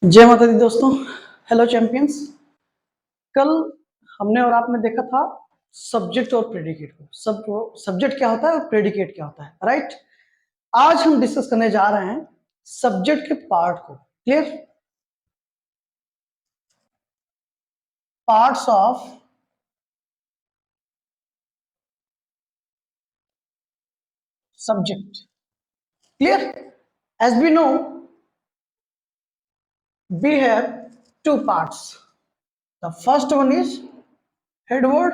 जय माता दी दोस्तों। Hello champions. कल हमने और आपने देखा था सब्जेक्ट और प्रेडिकेट को। सब्जेक्ट क्या होता है और प्रेडिकेट क्या होता है, राइट। आज हम डिस्कस करने जा रहे हैं सब्जेक्ट के पार्ट को। Clear? Parts of subject. Clear? As we know, we have two parts. The first one is head word,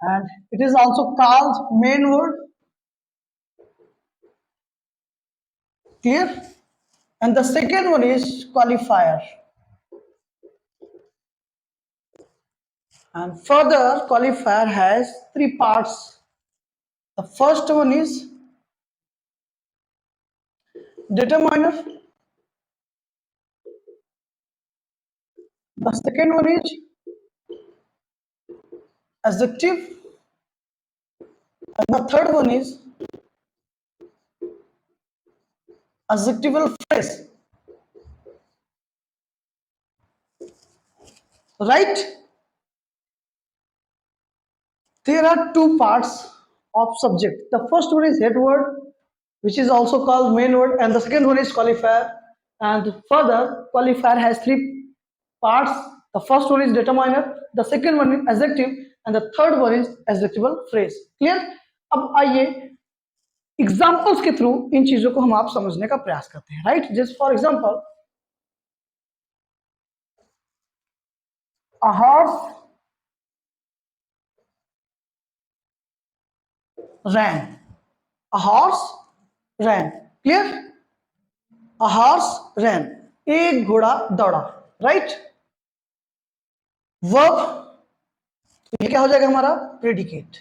and it is also called main word. Clear? And the second one is qualifier. And further, qualifier has three parts. The first one is determiner. The second one is adjective. And the third one is adjectival phrase. Right? There are two parts of subject. The first one is head word, which is also called main word, and the second one is qualifier. And further, qualifier has three parts. The first one is determiner, the second one is adjective, and the third one is adjectival phrase. Clear? अब आइए examples के through इन चीजों को हम आप समझने का प्रयास करते हैं, right. Just for example, a horse ran. A horse ran. Clear? A horse ran. एक घोड़ा दौड़ा, राइट। वर्ब, ये क्या हो जाएगा हमारा? प्रेडिकेट।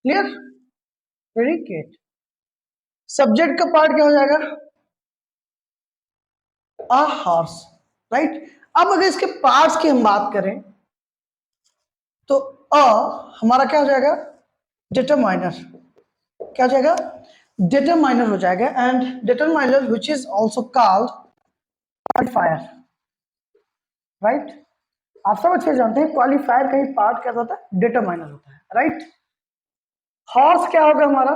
क्लियर? प्रेडिकेट। सब्जेक्ट का पार्ट क्या हो जाएगा? A horse, right. अब अगर इसके पार्ट्स की हम बात करें तो अ हमारा क्या हो जाएगा? डिटरमाइनर। क्या हो जाएगा? डिटरमाइनर हो जाएगा। And determiner which is also called qualifier, right. आप सब अच्छे जानते हैं क्वालिफायर का ही पार्ट क्या होता है? डिटरमाइनर होता है, राइट। हॉर्स क्या होगा हमारा?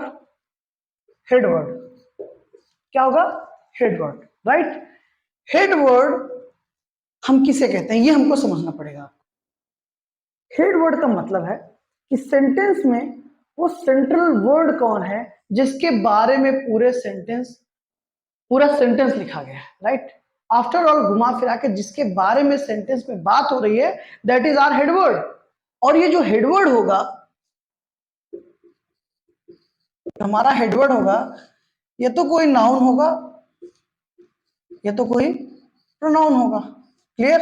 Head word. क्या होगा? Head word, right. Head word हम किसे कहते हैं ये हमको समझना पड़ेगा। हेड वर्ड का मतलब है कि सेंटेंस में वो सेंट्रल वर्ड कौन है जिसके बारे में पूरा सेंटेंस लिखा गया है, राइट। आफ्टर ऑल घुमा फिरा के जिसके बारे में सेंटेंस में बात हो रही है, दैट इज आवर हेडवर्ड। और ये जो हेडवर्ड होगा, हमारा हेडवर्ड होगा, ये तो कोई नाउन होगा, ये तो कोई प्रोनाउन होगा। क्लियर?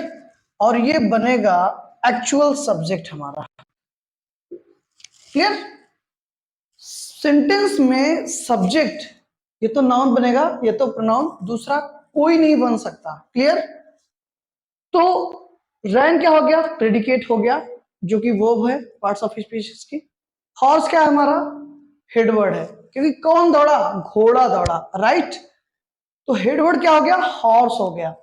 और ये बनेगा एक्चुअल सब्जेक्ट हमारा। क्लियर? सेंटेंस में सब्जेक्ट ये तो नाउन बनेगा, ये तो प्रोनाउन, दूसरा कोई नहीं बन सकता। क्लियर? तो रैन क्या हो गया? प्रेडिकेट हो गया, जो कि वर्ब है, पार्ट्स ऑफ स्पीच की। हॉर्स क्या है हमारा? हेडवर्ड है, क्योंकि कौन दौड़ा? घोड़ा दौड़ा, राइट। तो हेडवर्ड क्या हो गया? हॉर्स हो गया।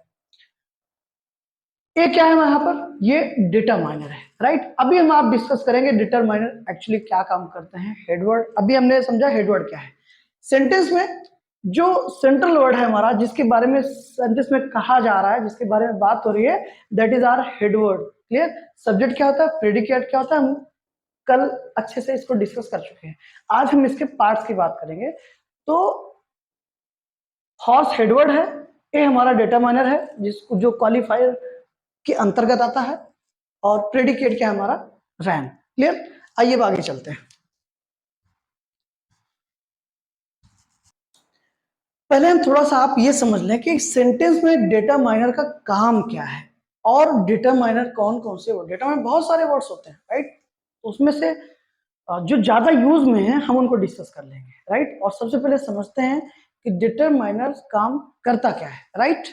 ये क्या है यहाँ पर? ये डिटरमाइनर है, राइट। अभी हम आप डिस्कस करेंगे डिटरमाइनर एक्चुअली क्या काम करते हैं। हेडवर्ड अभी हमने समझा हेडवर्ड क्या है। सेंटेंस में जो सेंट्रल वर्ड है हमारा, जिसके बारे में सेंटेंस में कहा जा रहा है, जिसके बारे में बात हो रही है, that is our headword. Clear? Subject क्या होता है? प्रेडिकेट क्या होता है? हम कल अच्छे से इसको डिस्कस कर चुके हैं। आज हम इसके पार्ट्स की बात करेंगे। तो हॉर्स हेडवर्ड है, ये हमारा डिटरमाइनर है जिसको जो क्वालिफायर के अंतर्गत आता है, और प्रेडिकेट क्या है हमारा? रैन। क्लियर? आइए अब आगे चलते हैं। पहले हम थोड़ा सा आप ये समझ लें कि सेंटेंस में डिटरमाइनर का काम क्या है, और डिटरमाइनर कौन कौन से वर्ड, डिटरमाइनर बहुत सारे वर्ड्स होते हैं, राइट। उसमें से जो ज्यादा यूज में है हम उनको डिस्कस कर लेंगे, राइट। और सबसे पहले समझते हैं कि डिटरमाइनर काम करता क्या है, राइट।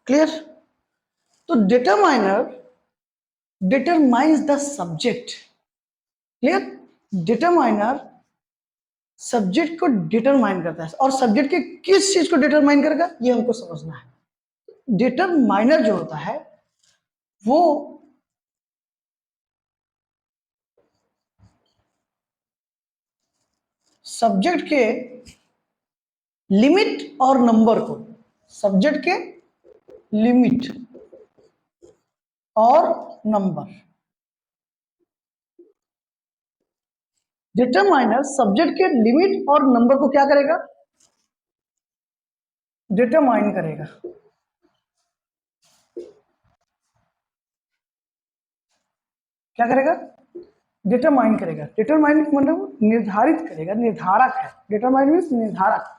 क्लियर? तो determiner determines the subject. Clear? Determiner subject को डिटरमाइन करता है, और सब्जेक्ट के किस चीज को डिटरमाइन करेगा ये हमको समझना है। डिटरमाइनर जो होता है वो सब्जेक्ट के लिमिट और नंबर को, सब्जेक्ट के लिमिट और नंबर, डिटरमाइनर सब्जेक्ट के लिमिट और नंबर को क्या करेगा? डिटरमाइन करेगा। क्या करेगा? डिटरमाइन करेगा। डिटरमाइन मतलब निर्धारित करेगा, निर्धारक है। डिटरमाइन मीन्स निर्धारक।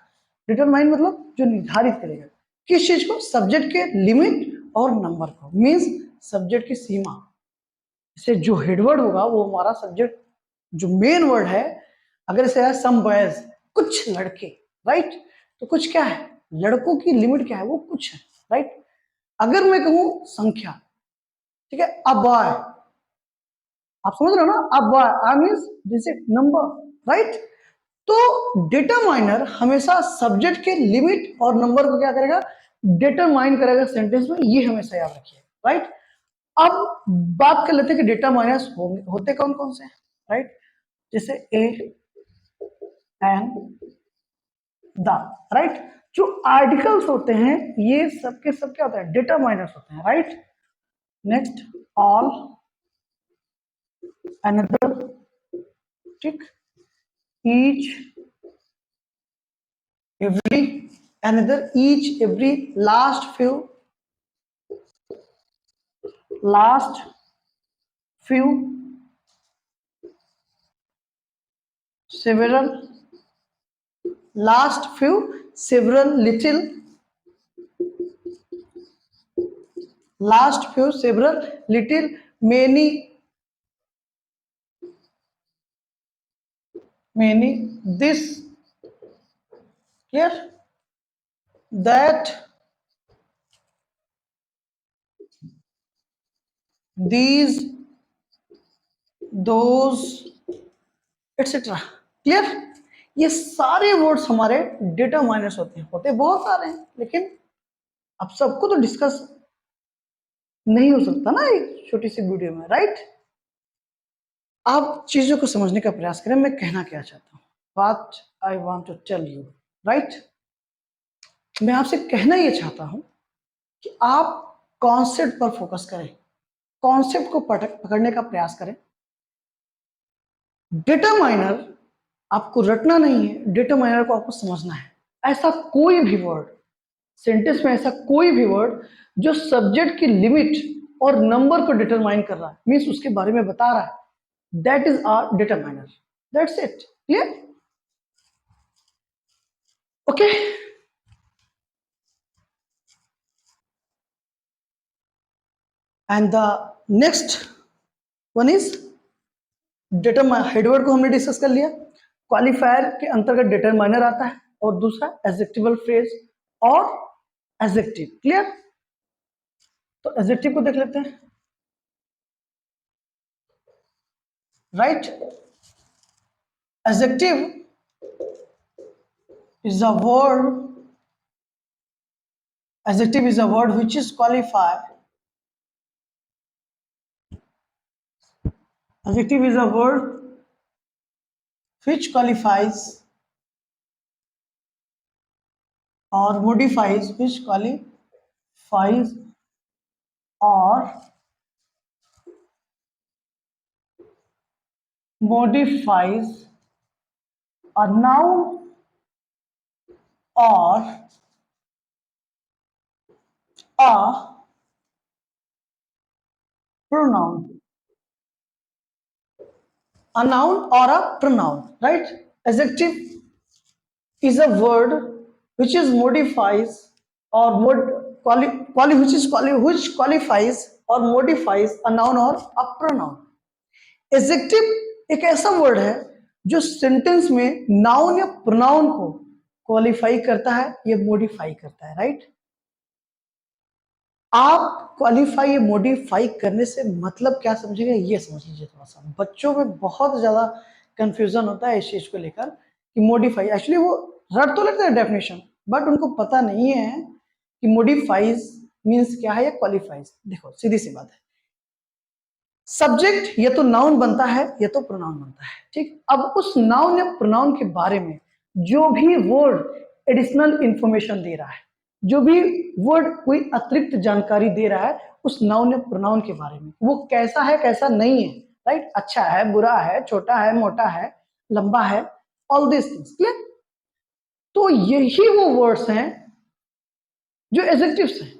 डिटरमाइन मतलब जो निर्धारित करेगा किस चीज को? सब्जेक्ट के लिमिट और नंबर को, मीन्स सब्जेक्ट की सीमा से जो हेडवर्ड होगा वो हमारा सब्जेक्ट जो मेन वर्ड है। अगर इसे है सम बॉयज, कुछ लड़के, राइट? तो कुछ क्या है? लड़कों की लिमिट क्या है? वो कुछ है, राइट? अगर मैं कहूं संख्या, ठीक है, अ बॉय, आप समझ रहे हो ना? A boy, I means this is number, right? तो डिटरमाइनर हमेशा सब्जेक्ट के लिमिट और नंबर को क्या करेगा? डिटरमाइन करेगा सेंटेंस में। ये हमेशा याद रखिए, राइट? अब बात कर लेते हैं कि डिटरमाइनर्स होते कौन कौन से हैं, राइट? जैसे ए एन द, राइट? जो आर्टिकल्स होते हैं ये सबके सब क्या होते हैं? डिटरमाइनर्स होते हैं, राइट? नेक्स्ट, ऑल, अनदर, ठीक, each, every, another, each, every, last few, last few, several, last few, several, little, last few, several, little, many, many, this, clear? That, these, those, etc. Clear? ये सारे words हमारे determiners होते हैं। होते बहुत सारे हैं, लेकिन अब सबको तो डिस्कस नहीं हो सकता ना एक छोटी सी वीडियो में, राइट? आप चीजों को समझने का प्रयास करें, मैं कहना क्या चाहता हूँ, what I want to tell you, right? मैं आपसे कहना ये चाहता हूं कि आप कॉन्सेप्ट पर फोकस करें, कॉन्सेप्ट को पकड़ने का प्रयास करें। डिटरमाइनर आपको रटना नहीं है, डिटरमाइनर को आपको समझना है। ऐसा कोई भी वर्ड सेंटेंस में, ऐसा कोई भी वर्ड जो सब्जेक्ट की लिमिट और नंबर को डिटरमाइन कर रहा है, मीन्स उसके बारे में बता रहा है, that is our determiner. That's it. Clear? Okay, and the next one is determine. Headword को हमने डिस्कस कर लिया। क्वालिफायर के अंतर्गत डिटरमाइनर आता है, और दूसरा एडजेक्टिवल फ्रेज और एडजेक्टिव। क्लियर? तो एडजेक्टिव को देख लेते हैं, right? Adjective is a word, adjective is a word which is qualified, adjective is a word which qualifies or modifies, which qualifies or modifies a noun or a pronoun, a noun or a pronoun, right? Adjective is a word which is modifies or which qualifies or modifies a noun or a pronoun. Adjective एक ऐसा word है जो sentence में noun या pronoun को qualify करता है या मॉडिफाई करता है, राइट? आप क्वालिफाई या मॉडिफाई करने से मतलब क्या समझेंगे, ये समझ लीजिए थोड़ा सा। बच्चों में बहुत ज्यादा कंफ्यूजन होता है इस चीज को लेकर कि मॉडिफाई, एक्चुअली वो रट तो लेते हैं डेफिनेशन, बट उनको पता नहीं है कि मॉडिफाइज मीन्स क्या है या क्वालिफाइज। देखो सीधी सी बात है, सब्जेक्ट या तो नाउन बनता है या तो प्रोनाउन बनता है, ठीक। अब उस नाउन या प्रोनाउन के बारे में जो भी वर्ड एडिशनल इंफॉर्मेशन दे रहा है, जो भी वर्ड कोई अतिरिक्त जानकारी दे रहा है उस नाउन या प्रोनाउन के बारे में, वो कैसा है कैसा नहीं है, राइट, अच्छा है बुरा है, छोटा है मोटा है, लंबा है, ऑल दिस थिंग्स, क्लियर। तो यही वो वर्ड्स हैं जो एडजेक्टिव्स हैं,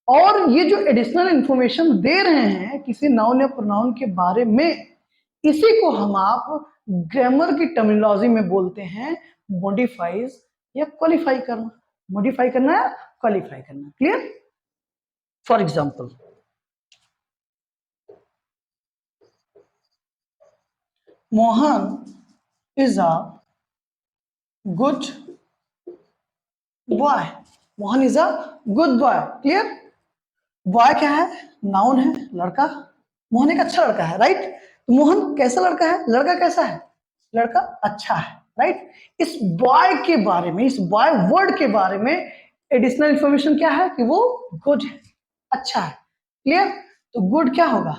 और ये जो एडिशनल इंफॉर्मेशन दे रहे हैं किसी नाउन या प्रोनाउन के बारे में, इसी को हम आप ग्रामर की टर्मिनोलॉजी में बोलते हैं मॉडिफाइज या क्वालिफाई करना। मॉडिफाई करना है, क्वालिफाई करना, clear. For example, Mohan is a good boy. Mohan is a good boy, clear. Boy क्या है, नाउन है, लड़का। मोहन एक अच्छा लड़का है, राइट। तो मोहन कैसा लड़का है, लड़का कैसा है, लड़का अच्छा है, राइट। इस बॉय के बारे में, इस बॉय वर्ड के बारे में एडिशनल इंफॉर्मेशन क्या है कि वो गुड है, अच्छा है, क्लियर। तो गुड क्या होगा,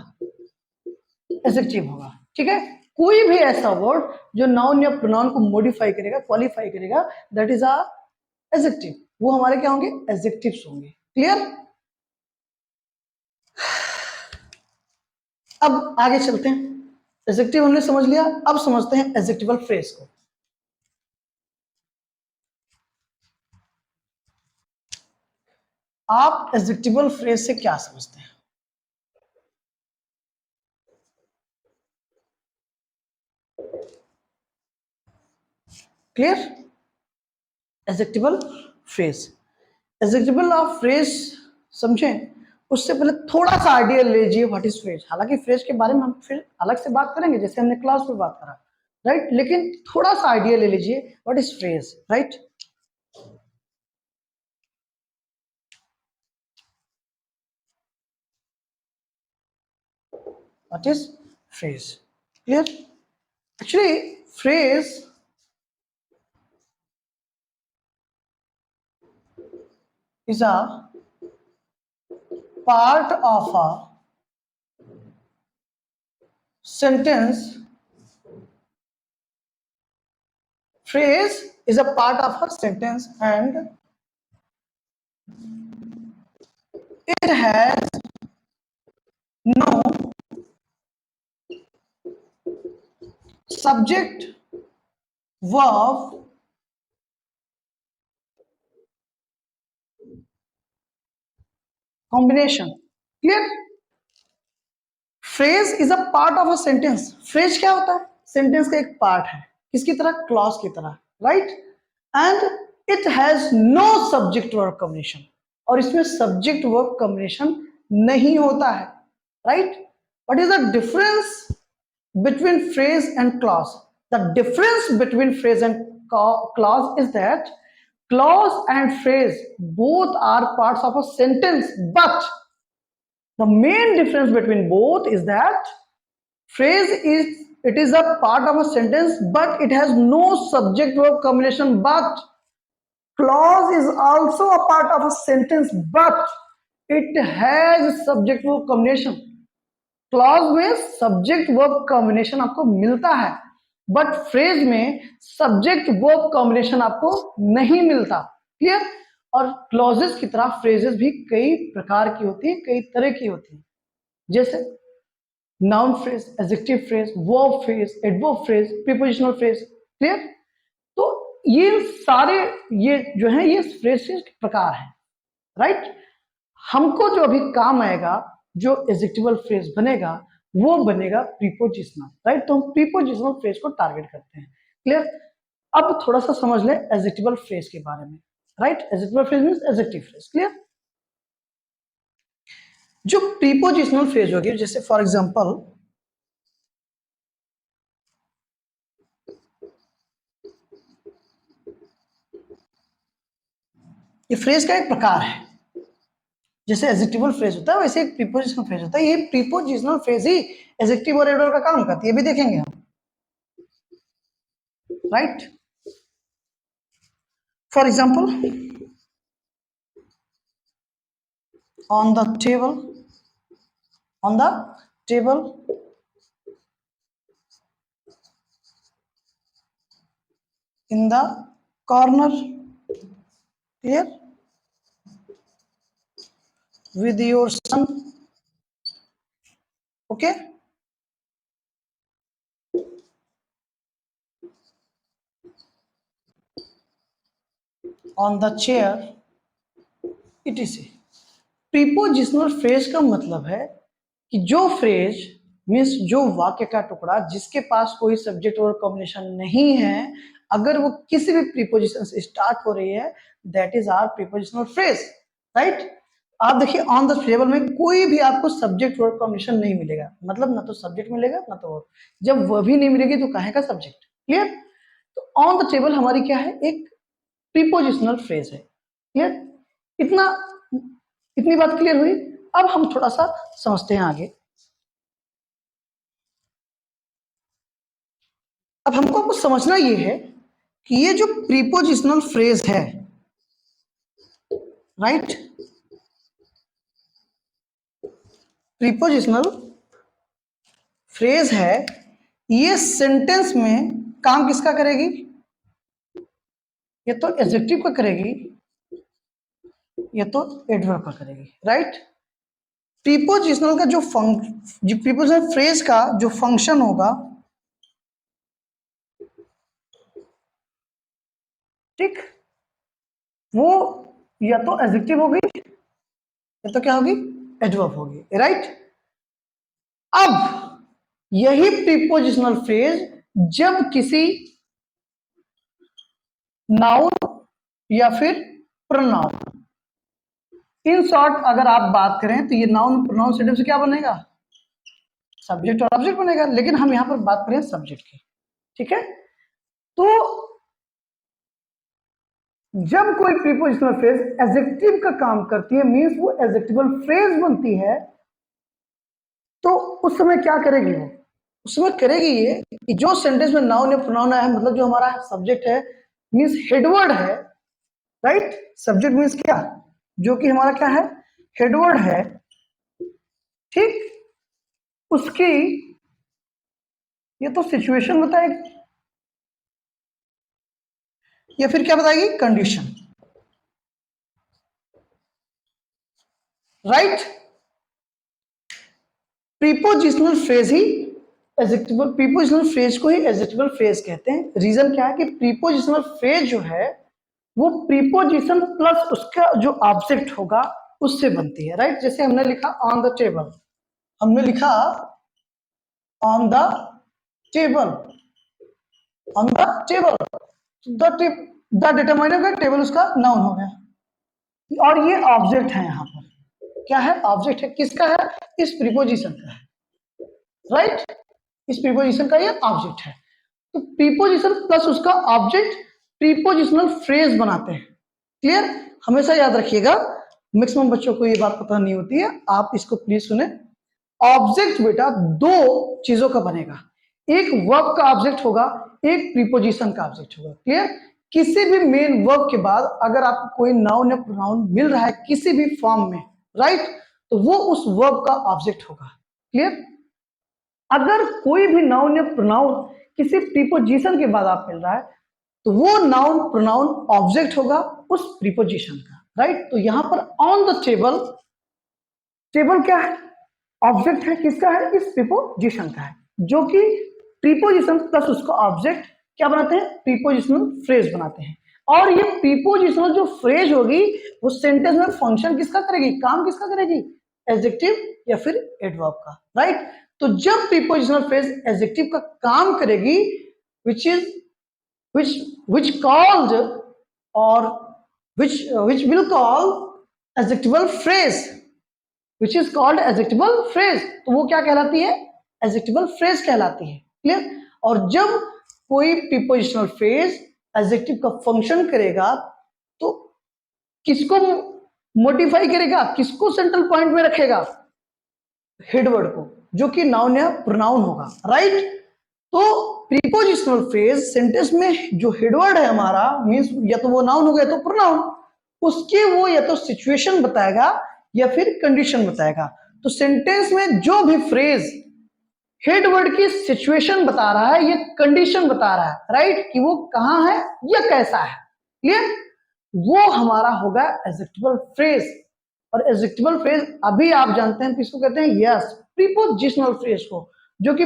एडजेक्टिव होगा, ठीक है। कोई भी ऐसा वर्ड जो नाउन या प्रोनाउन को मॉडिफाई करेगा, क्वालिफाई करेगा, दैट इज अ एडजेक्टिव, वो हमारे क्या होंगे, एडजेक्टिव्स होंगे, क्लियर। अब आगे चलते हैं, एडजेक्टिव हमने समझ लिया, अब समझते हैं एडजेक्टिवल फ्रेज को। आप एडजेक्टिवल फ्रेज से क्या समझते हैं, clear. Adjectival phrase, adjectival of phrase समझें उससे पहले थोड़ा सा आइडिया लीजिए व्हाट इज फ्रेज। हालांकि फ्रेज के बारे में हम फिर अलग से बात करेंगे जैसे हमने क्लास में बात करा, राइट, लेकिन थोड़ा सा आइडिया ले लीजिए what is phrase, right. What is phrase, clear. Actually phrase is a part of a sentence. Phrase is a part of a sentence and it has no subject verb combination, clear। Phrase is a part of a sentence, phrase क्या होता है, sentence का एक part है, किसकी तरह, clause की तरह, right. And it has no subject verb combination, और इसमें सब्जेक्ट वर्ब कॉम्बिनेशन नहीं होता है, right. What is the difference between phrase and clause? The difference between phrase and clause is that clause and phrase both are parts of a sentence, but the main difference between both is that phrase is, it is a part of a sentence but it has no subject verb combination, but clause is also a part of a sentence but it has subject verb combination। Clause में subject verb combination आपको मिलता है, but phrase में subject verb combination आपको नहीं मिलता, clear. और clauses की तरह फ्रेजेस भी कई प्रकार की होती है, कई तरह की होती है, जैसे noun phrase, adjective phrase, verb phrase, adverb phrase, prepositional phrase, clear. तो ये सारे, ये जो है ये फ्रेजेस के प्रकार हैं, राइट। हमको जो अभी काम आएगा, जो एडजेक्टिवल फ्रेज बनेगा वो बनेगा प्रीपोजिशनल, राइट। तो हम प्रीपोजिशनल फ्रेज को टारगेट करते हैं, क्लियर। अब थोड़ा सा समझ ले एडजेक्टिवल फ्रेज के बारे में, right. Adjectival phrase means adjective phrase, clear. जो प्रीपोजिशनल फ्रेज होगी, जैसे फॉर एग्जांपल ये फ्रेज का एक प्रकार है, जैसे एडजेक्टिवल फ्रेज होता है वैसे एक प्रीपोजिशनल फ्रेज होता है। ये प्रीपोजिशनल फ्रेज ही एडजेक्टिव और एडवर्ब का काम करती है, ये भी देखेंगे हम, right. For example, on the table, on the table, in the corner, clear, with your son, okay, on the chair, etc। Prepositional phrase का मतलब है कि जो फ्रेज मीन्स जो वाक्य का टुकड़ा जिसके पास कोई सब्जेक्ट और कॉम्बिनेशन नहीं है, अगर वो किसी भी प्रीपोजिशन से स्टार्ट हो रही है, that is our prepositional phrase, right. आप देखिए ऑन द टेबल में कोई भी आपको सब्जेक्ट वर्ड कॉम्बिनेशन नहीं मिलेगा, मतलब ना तो सब्जेक्ट मिलेगा ना तो वर्ब। जब वह भी नहीं मिलेगी तो कहेगा सब्जेक्ट, क्लियर। तो ऑन द टेबल हमारी क्या है, एक प्रीपोजिशनल फ्रेज है, क्लियर। इतना, इतनी बात क्लियर हुई। अब हम थोड़ा सा समझते हैं आगे। अब हमको कुछ समझना ये है कि ये जो प्रीपोजिशनल फ्रेज है, राइट, प्रीपोजिशनल फ्रेज है, ये सेंटेंस में काम किसका करेगी, ये तो एडजेक्टिव का करेगी, ये तो एडवर्ब का करेगी, राइट। प्रीपोजिशनल का जो प्रीपोजिशनल फ्रेज का जो फंक्शन होगा, ठीक, वो या तो एडजेक्टिव होगी या तो क्या होगी, एडवर्ब होगी, राइट। अब यही प्रीपोजिशनल फ्रेज जब किसी नाउन या फिर प्रोनाउन, इन शॉर्ट अगर आप बात करें तो ये नाउन प्रोनाउन सेंटेंस से क्या बनेगा, सब्जेक्ट और ऑब्जेक्ट बनेगा, लेकिन हम यहां पर बात करें सब्जेक्ट की, ठीक है। तो जब कोई प्रीपोजिशनल फ्रेज एडजेक्टिव का काम करती है, मींस वो एडजेक्टिवल फ्रेज बनती है, तो उस समय क्या करेगी वो, उस समय करेगी ये कि जो सेंटेंस में नाउन या प्रोनाउन है, मतलब जो हमारा सब्जेक्ट है मींस हेडवर्ड है, राइट। सब्जेक्ट मींस क्या, जो कि हमारा क्या है, हेडवर्ड है, ठीक। उसकी ये तो सिचुएशन बताएगी या फिर क्या बताएगी, कंडीशन, राइट। प्रीपोजिशनल फ्रेज ही एडजेक्टिवल, प्रीपोजिशनल फ्रेज को ही एडजेक्टिवल फ्रेज कहते हैं। रीजन क्या है कि प्रीपोजिशनल फ्रेज जो है वो प्रीपोजिशन प्लस उसका जो ऑब्जेक्ट होगा उससे बनती है, राइट। जैसे हमने लिखा ऑन द टेबल, हमने लिखा on the table, on the table, the determiner का टेबल उसका नाउन हो गया, और ये ऑब्जेक्ट है, यहाँ पर क्या है, ऑब्जेक्ट है, किसका है, इस प्रीपोजिशन का है, राइट। इस प्रीपोजिशन का ये ऑब्जेक्ट है। तो प्रीपोजिशन प्लस उसका ऑब्जेक्ट प्रीपोजिशनल फ्रेज बनाते हैं, क्लियर। हमेशा याद रखिएगा, मैक्सिमम बच्चों को ये बात पता नहीं होती है, आप इसको प्लीज सुने। ऑब्जेक्ट बेटा दो चीजों का बनेगा, एक वर्ब का ऑब्जेक्ट होगा, एक प्रीपोजिशन का ऑब्जेक्ट होगा, क्लियर। किसी भी मेन वर्ब के बाद अगर आपको कोई नाउन या प्रोनाउन मिल रहा है किसी भी फॉर्म में, राइट, तो वो उस वर्ब का ऑब्जेक्ट होगा, क्लियर। अगर कोई भी नाउन या प्रोनाउन किसी प्रीपोजिशन के बाद आप मिल रहा है तो वो नाउन प्रोनाउन ऑब्जेक्ट होगा उस प्रीपोजिशन का, राइट। तो यहां पर ऑन द टेबल, टेबल क्या है, ऑब्जेक्ट है, किसका है, इस प्रीपोजिशन का है, जो कि प्रीपोजिशन प्लस उसका ऑब्जेक्ट क्या बनाते हैं, प्रीपोजिशनल फ्रेज बनाते हैं। और ये प्रीपोजिशनल जो फ्रेज होगी वो सेंटेंस में फंक्शन किसका करेगी, काम किसका करेगी, एडजेक्टिव या फिर एडवर्ब का, राइट। तो जब प्रीपोजिशनल फ्रेज एडजेक्टिव का काम करेगी, which is which called or which will call adjectival phrase, which is called adjectival phrase, तो वो क्या कहलाती है, adjectival phrase कहलाती है, क्लियर। और जब कोई प्रीपोजिशनल फ्रेज एडजेक्टिव का फंक्शन करेगा तो किसको मोडिफाई करेगा किसको सेंट्रल पॉइंट में रखेगा, हेड वर्ड को, जो कि नाउन या प्रोनाउन होगा, राइट। तो प्रीपोजिशनल फ्रेज सेंटेंस में जो हेड वर्ड है हमारा, मींस या तो वो नाउन हो गया तो प्रोनाउन, उसके वो या तो सिचुएशन बताएगा या फिर कंडीशन बताएगा। तो सेंटेंस में जो भी फ्रेज हेड वर्ड की सिचुएशन बता रहा है, ये कंडीशन बता रहा है, राइट, कि वो कहां है या कैसा है, क्लियर, वो हमारा होगा एडजेक्टिवल फ्रेज। और एडजेक्टिवल फ्रेज अभी आप जानते हैं किसको कहते हैं, यस, प्रीपोजिशनल फ्रेज को, जो कि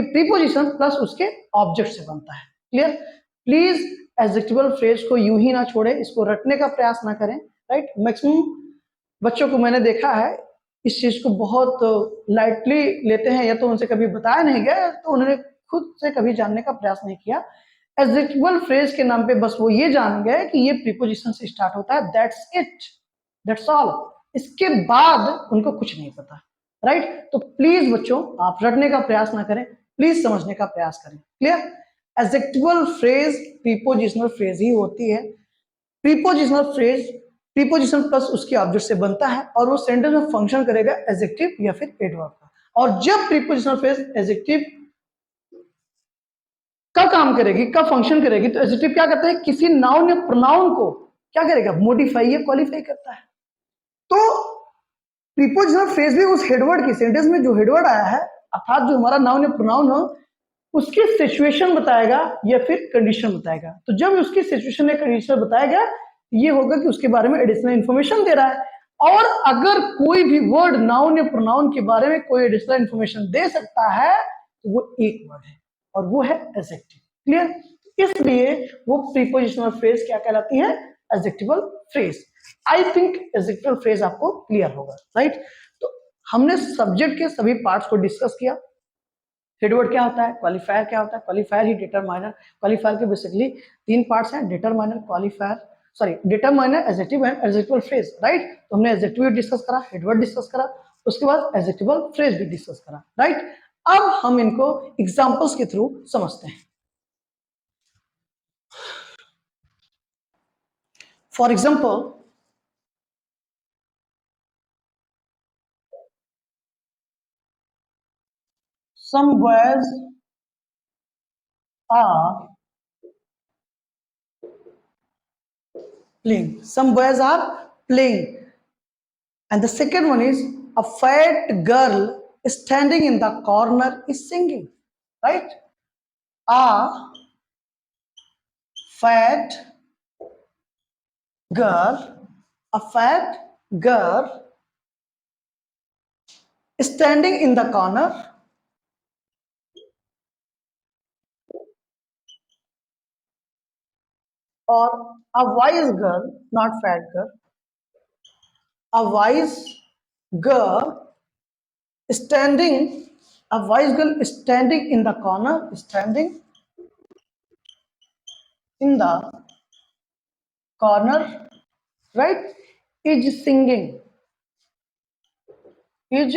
प्रीपोजिशन प्लस उसके ऑब्जेक्ट से बनता है, क्लियर। प्लीज एडजेक्टिवल फ्रेज को यूं ही ना छोड़े, इसको रटने का प्रयास ना करें, राइट। मैक्सिमम बच्चों को मैंने देखा है इस चीज को बहुत लाइटली लेते हैं, या तो उनसे कभी बताया नहीं गया तो उन्होंने खुद से कभी जानने का प्रयास नहीं किया। एडजेक्टिवल फ्रेज के नाम पे बस वो ये जान गए कि ये प्रीपोजिशन से स्टार्ट होता है, दैट्स इट, दैट्स ऑल। इसके बाद उनको कुछ नहीं पता, राइट। तो प्लीज बच्चों आप रटने का प्रयास ना करें, प्लीज समझने का प्रयास करें, clear. Adjectival phrase prepositional phrase ही होती है। प्रीपोजिशनल फ्रेज प्रीपोजिशन प्लस उसके ऑब्जेक्ट से बनता है और वो सेंटेंस में फंक्शन करेगा एडजेक्टिव या फिर एडवर्ब का। और जब प्रीपोजिशनल फ्रेज एडजेक्टिव का काम करेगी, का फंक्शन करेगी, तो एडजेक्टिव क्या करता है, किसी नाउन या प्रोनाउन को क्या करेगा, मॉडिफाई या क्वालिफाई करता है। तो प्रीपोजिशनल फ्रेज भी उस हेडवर्ड की सेंटेंस में जो हेडवर्ड आया है, अर्थात जो हमारा नाउन या प्रोनाउन हो, उसकी सिचुएशन बताएगा या फिर कंडीशन बताएगा। तो जब उसकी सिचुएशन या कंडीशन बताएगा, ये होगा कि उसके बारे में एडिशनल इंफॉर्मेशन दे रहा है। और अगर कोई भी वर्ड नाउन या प्रोनाउन के बारे में कोई एडिशनल इंफॉर्मेशन दे सकता है तो वो एक वर्ड है और वो है एडजेक्टिव, क्लियर। इसलिए वो प्रीपोजिशनल फ्रेज क्या कहलाती है, adjectival phrase. I think adjectival phrase आपको क्लियर होगा, राइट। तो हमने सब्जेक्ट के सभी पार्ट्स को डिस्कस किया। हेडवर्ड क्या होता है, क्वालिफायर क्या होता है, क्वालिफायर ही डिटरमाइनर। क्वालिफायर के बेसिकली तीन पार्ट्स हैं, determiner, qualifier, sorry determiner, adjective and adjectival phrase, right. तो हमने एडजेक्टिव डिस्कस करा, हेडवर्ड डिस्कस करा, उसके बाद एडजेक्टिवल फ्रेज भी डिस्कस करा, राइट। अब हम इनको एग्जांपल्स के थ्रू समझते हैं। For example, some boys are playing, some boys are playing, and the second one is a fat girl standing in the corner is singing, right. A fat girl, a fat girl standing in the corner or a wise girl, not fat girl, a wise girl standing, a wise girl standing in the corner, standing in the corner, right, is singing, is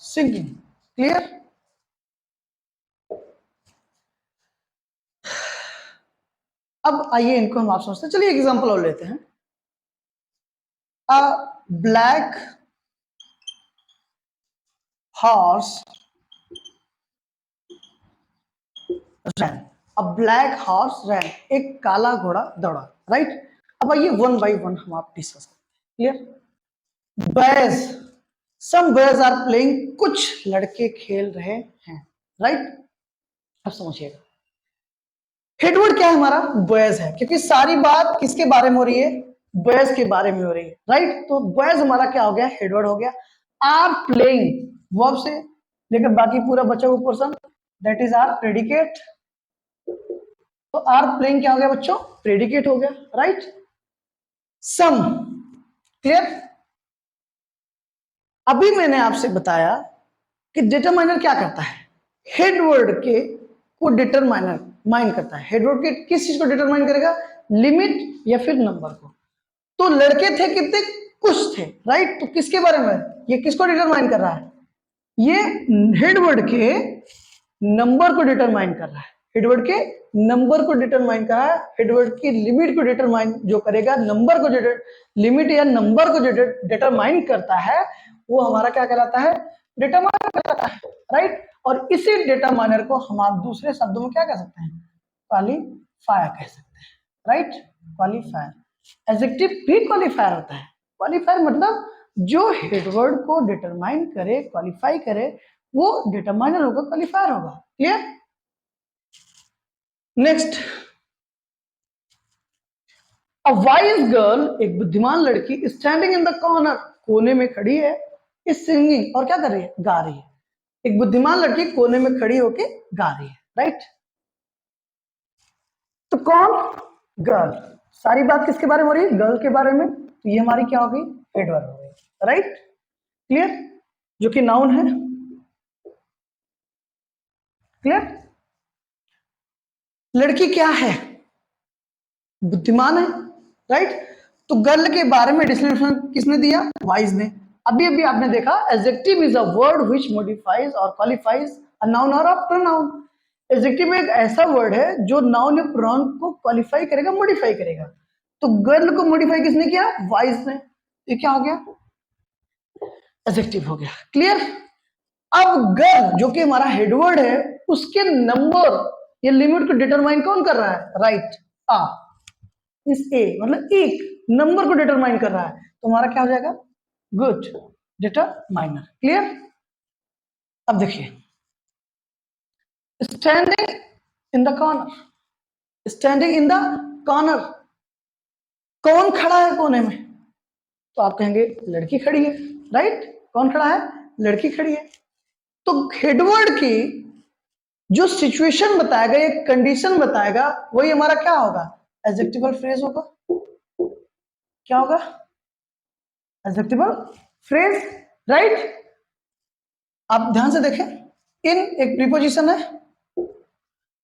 singing, clear। अब आइए इनको हम आप समझते हैं, चलिए example और लेते हैं। A black horse ran, a black horse ran, एक काला घोड़ा दौड़ा, राइट। अब आइए वन बाय वन हम आप डिस्कस करते हैं, clear. Boys, some boys are playing, कुछ लड़के खेल रहे हैं, राइट। अब समझिएगा, हेडवर्ड क्या है हमारा, बॉयज है, क्योंकि सारी बात किसके बारे में हो रही है, बॉयज के बारे में हो रही है, राइट। तो बॉयज हमारा क्या हो गया, हेडवर्ड हो गया। आर प्लेइंग वर्ब से लेकर बाकी पूरा बचा हुआ portion, that is our predicate. तो आर प्लेइंग क्या हो गया बच्चों, प्रेडिकेट हो गया, राइट। सम, क्लियर। अभी मैंने आपसे बताया कि डिटरमाइनर क्या करता है, हेडवर्ड के को डिटरमाइनर माइन करता है। हेडवर्ड के किस चीज को डिटरमाइन करेगा, लिमिट या फिर नंबर को। तो लड़के थे कितने, कुछ थे, राइट। तो किसके बारे में, ये किसको डिटरमाइन कर रहा है, ये हेडवर्ड के नंबर को डिटरमाइन कर रहा है, हेडवर्ड के नंबर को डिटरमाइन करा है, हेडवर्ड की लिमिट को डिटरमाइन जो करेगा, नंबर को लिमिट या नंबर को डिटरमाइन करता है, वो हमारा क्या कहलाता है, डिटरमाइनर कहलाता है, राइट। और इसी डिटरमाइनर को हम आप दूसरे शब्दों में क्या कह सकते हैं, क्वालिफायर कह सकते हैं, राइट। क्वालिफायर, एडजेक्टिव भी क्वालिफायर होता है। क्वालिफायर मतलब जो हेडवर्ड को डिटरमाइन करे, क्वालिफाई करे, वो डिटरमाइनर होगा, क्वालिफायर होगा। Clear. Next, a wise girl, एक बुद्धिमान लड़की, स्टैंडिंग इन द कॉर्नर, कोने में खड़ी है, इज सिंगिंग, और क्या कर रही है, गा रही है। एक बुद्धिमान लड़की कोने में खड़ी होके गा रही है, राइट। तो कौन, गर्ल, सारी बात किसके बारे में हो रही है, गर्ल के बारे में, तो ये हमारी क्या हो गई, हेडवर्ड हो गई, राइट। क्लियर, जो कि नाउन है। क्लियर। लड़की क्या है, बुद्धिमान है, राइट। तो गर्ल के बारे में डिस्क्रिप्शन किसने दिया, वाइज ने। अभी अभी आपने देखा, adjective is a word which modifies और क्वालिफाइज अ नाउन और अ प्रोनाउन। एडजेक्टिव एक ऐसा वर्ड है जो नाउन या प्रोनाउन को क्वालिफाई करेगा, मॉडिफाई करेगा। तो गर्ल को मॉडिफाई किसने किया, वाइज ने। ये क्या हो गया, एडजेक्टिव हो गया। क्लियर। अब गर्ल जो कि हमारा हेडवर्ड है, उसके नंबर या लिमिट को डिटरमाइन कौन कर रहा है, राइट, आ, इस ए मतलब एक नंबर को डिटरमाइन कर रहा है, तो हमारा क्या हो जाएगा, गुड, डिटरमाइनर। क्लियर। अब देखिए, standing in the corner, standing in the corner, कौन खड़ा है कोने में, तो आप कहेंगे लड़की खड़ी है, राइट। कौन खड़ा है, लड़की खड़ी है। तो हेडवर्ड की जो सिचुएशन बताएगा, एक कंडीशन बताएगा, वही हमारा क्या होगा, एडजेक्टिवल फ्रेज होगा। क्या होगा, एडजेक्टिवल फ्रेज, राइट। आप ध्यान से देखें, इन एक प्रीपोजिशन है,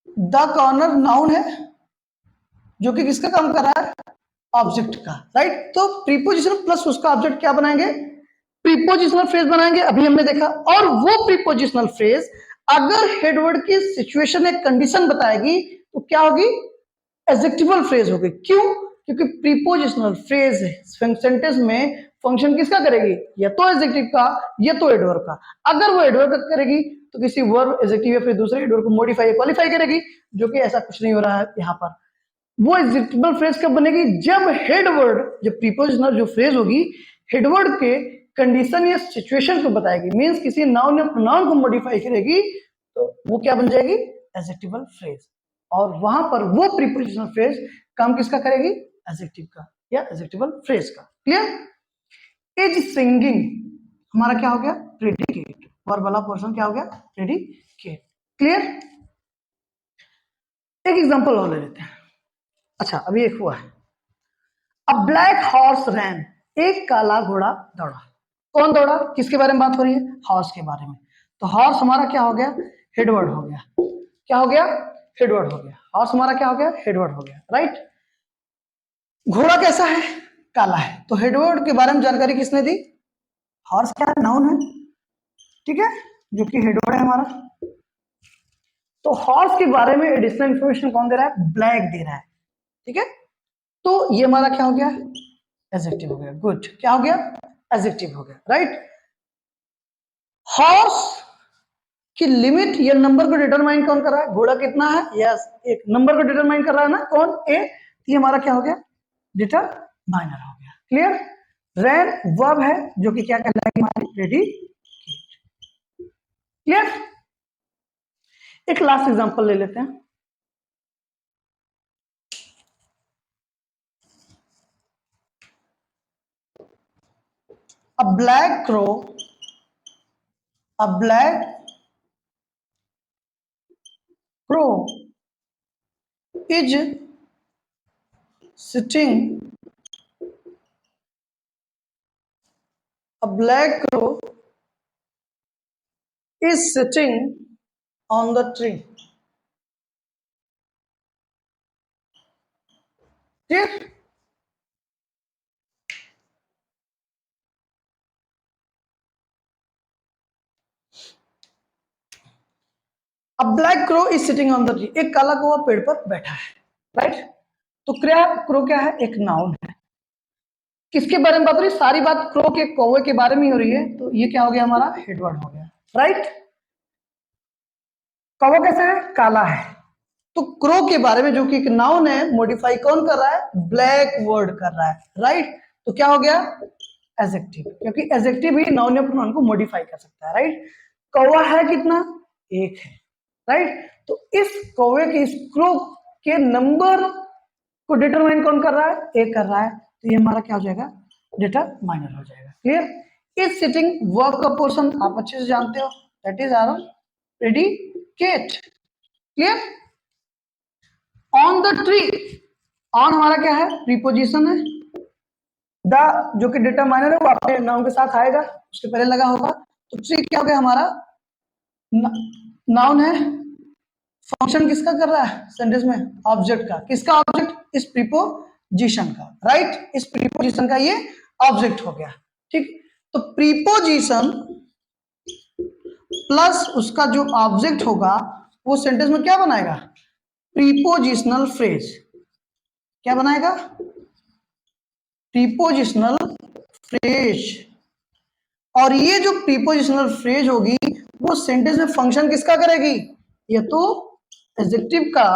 द कॉर्नर नाउन है जो कि किसका काम कर रहा है, ऑब्जेक्ट का, राइट। तो प्रीपोजिशन प्लस उसका ऑब्जेक्ट क्या बनाएंगे, प्रीपोजिशनल फ्रेज बनाएंगे, अभी हमने देखा। और वो प्रीपोजिशनल फ्रेज अगर हेडवर्ड की सिचुएशन एक कंडीशन बताएगी तो क्या होगी, एडजेक्टिवल फ्रेज होगी। क्यों, क्योंकि प्रीपोजिशनल फ्रेज सेंटेंस में फंक्शन किसका करेगी, या तो एडजेक्टिव का या तो एडवर्ब का। अगर वो एडवर्ब का करेगी तो किसी वर्ब, एडजेक्टिव या फिर दूसरे एडवर्ब को मॉडिफाई या क्वालिफाई करेगी, जो कि ऐसा कुछ नहीं हो रहा है यहाँ पर। वो एडजेक्टिवल फ्रेज कब बनेगी, जब हेडवर्ड, जब प्रीपोजिशनल जो फ्रेज होगी हेडवर्ड के कंडीशन या सिचुएशन को बताएगी, मींस किसी नाउन या प्रोनाउन को मॉडिफाई करेगी, तो वो क्या बन जाएगी, एडजेक्टिवल फ्रेज। और वहां पर वो प्रीपोजिशनल फ्रेज काम किसका करेगी, एडजेक्टिव का या एडजेक्टिवल फ्रेज का। क्लियर। इज सिंगिंग हमारा क्या हो गया, प्रेडिकेट, वर्ब वाला पोर्शन क्या हो गया, प्रेडिकेट। क्लियर। एक एग्जांपल और ले लेते हैं। अच्छा, अभी एक हुआ है, अ ब्लैक हॉर्स रैन, एक काला घोड़ा दौड़ा। कौन दौड़ा, किसके बारे में बात हो रही है, हॉर्स के बारे में। तो हॉर्स हमारा क्या हो गया, हेडवर्ड हो गया। क्या हो गया, हेडवर्ड हो गया। हॉर्स हमारा क्या हो गया, हेडवर्ड हो गया, राइट। घोड़ा कैसा है, काला है। तो हेडवर्ड के बारे में जानकारी किसने दी, हॉर्स क्या है, नाउन है, ठीक है, जो कि हेडवर्ड है हमारा। तो हॉर्स के बारे में एडिशनल इंफॉर्मेशन कौन दे रहा है, ब्लैक दे रहा है, ठीक है। तो ये हमारा क्या हो गया, एडजेक्टिव हो गया, गुड। क्या हो गया, एडजेक्टिव हो गया, राइट। हॉर्स की लिमिट या नंबर को डिटरमाइन कौन कर रहा है, घोड़ा कितना है, यस, एक नंबर को डिटरमाइन कर रहा है ना, कौन, ए। ये हमारा क्या हो गया, डिटरमाइनर हो गया। क्लियर। रैन वर्ब है जो कि क्या कहलाएगी, हमारी रेडी। क्लियर। एक लास्ट एग्जांपल ले लेते हैं। A black crow, a black crow is sitting, a black crow is sitting on the tree. ठीक। अ black crow is sitting on the tree, एक काला कौवा पेड़ पर बैठा है, राइट। तो क्रो क्या है, एक नाउन है। किसके बारे में बात हो रही है, सारी बात क्रो के कौवे के बारे में हो रही है, तो ये क्या हो गया हमारा हेडवर्ड हो गया, राइट। कौवा कैसा है, काला है। तो क्रो के बारे में जो कि एक नाउन है, मॉडिफाई कौन कर रहा है, ब्लैक वर्ड कर रहा है, राइट। तो क्या हो गया एडजेक्टिव, क्योंकि एडजेक्टिव ही नाउन या प्रोनाउन को मॉडिफाई कर सकता है, राइट। कौवा है कितना, एक है, राइट। तो इस कौवे के, इस क्रो के नंबर को डिटरमाइन कौन कर रहा है, एक कर रहा है, तो ये हमारा क्या हो जाएगा, डिटरमाइनर हो जाएगा। क्लियर। इज सिटिंग वर्ब का पोर्शन आप अच्छे से जानते हो, that is our predicate. Clear. On the tree, on हमारा क्या है, प्रीपोजिशन है। द जो कि डिटरमाइनर है वो अपने नाउन के साथ आएगा, उसके पहले लगा होगा। तो ट्री क्या हो गया हमारा, नाउन है। फंक्शन किसका कर रहा है सेंटेंस में, ऑब्जेक्ट का। किसका ऑब्जेक्ट, इस प्रीपोजिशन का, राइट। इस प्रीपोजिशन का ये ऑब्जेक्ट हो गया, ठीक। तो प्रीपोजिशन प्लस उसका जो ऑब्जेक्ट होगा वो सेंटेंस में क्या बनाएगा, प्रीपोजिशनल फ्रेज। क्या बनाएगा, प्रीपोजिशनल फ्रेज। और ये जो प्रीपोजिशनल फ्रेज होगी वो सेंटेंस में फंक्शन किसका करेगी, या तो एडजेक्टिव का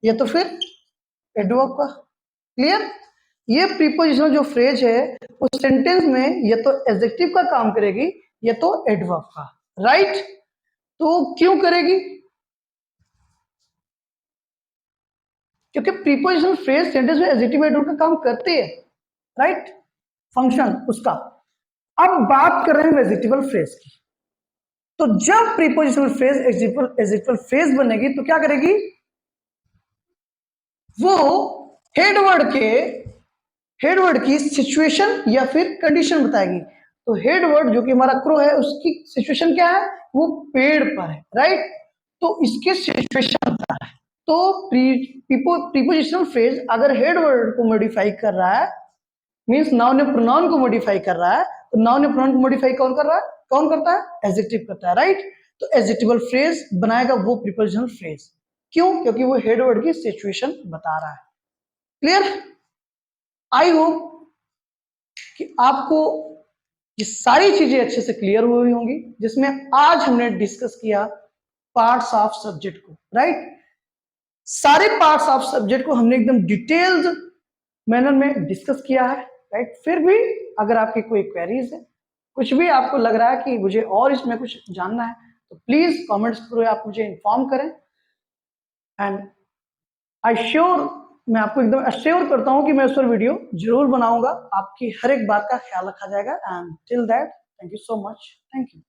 या तो फिर एडवर्ब का। क्लियर। ये प्रीपोजिशनल जो फ्रेज है वो सेंटेंस में या तो एडजेक्टिव का काम करेगी या तो एडवर्ब का, राइट। तो क्यों करेगी, क्योंकि प्रीपोजिशनल फ्रेज सेंटेंस में एडजेक्टिव एडवर्ब का काम करती है, राइट, फंक्शन उसका। अब बात कर रहे हैं वेजिटेबल फ्रेज की। तो जब प्रीपोजिशनल फ्रेज एडजेक्टिव फ्रेज बनेगी तो क्या करेगी, वो हेडवर्ड की सिचुएशन या फिर कंडीशन बताएगी। तो हेडवर्ड जो कि हमारा क्रो है उसकी सिचुएशन क्या है, वो पेड़ पर है, राइट। तो इसके सिचुएशन बता रहा है। तो प्रीपोजिशनल फ्रेज अगर हेडवर्ड को मॉडिफाई कर रहा है, मींस नाउन या प्रोनाउन को मॉडिफाई कर रहा है, तो नाउन या प्रोनाउन को मॉडिफाई कौन कर रहा है, कौन करता है, एडजेक्टिव करता है, राइट। तो एडजेक्टिवल फ्रेज बनाएगा वो प्रीपोजिशनल फ्रेज। क्यों, क्योंकि वो हेडवर्ड की सिचुएशन बता रहा है। क्लियर। आई होप कि आपको ये सारी चीजें अच्छे से क्लियर हुई होंगी, जिसमें आज हमने डिस्कस किया पार्ट्स ऑफ सब्जेक्ट को, राइट। सारे पार्ट्स ऑफ सब्जेक्ट को हमने एकदम डिटेल्ड मैनर में डिस्कस किया है, राइट। फिर भी अगर आपकी कोई क्वेरीज है, कुछ भी आपको लग रहा है कि मुझे और इसमें कुछ जानना है, तो प्लीज कमेंट्स थ्रू आप मुझे इन्फॉर्म करें। एंड आई श्योर, मैं आपको एकदम अश्योर करता हूं कि मैं उस पर वीडियो जरूर बनाऊंगा, आपकी हर एक बात का ख्याल रखा जाएगा। And till that, thank you so much, thank you.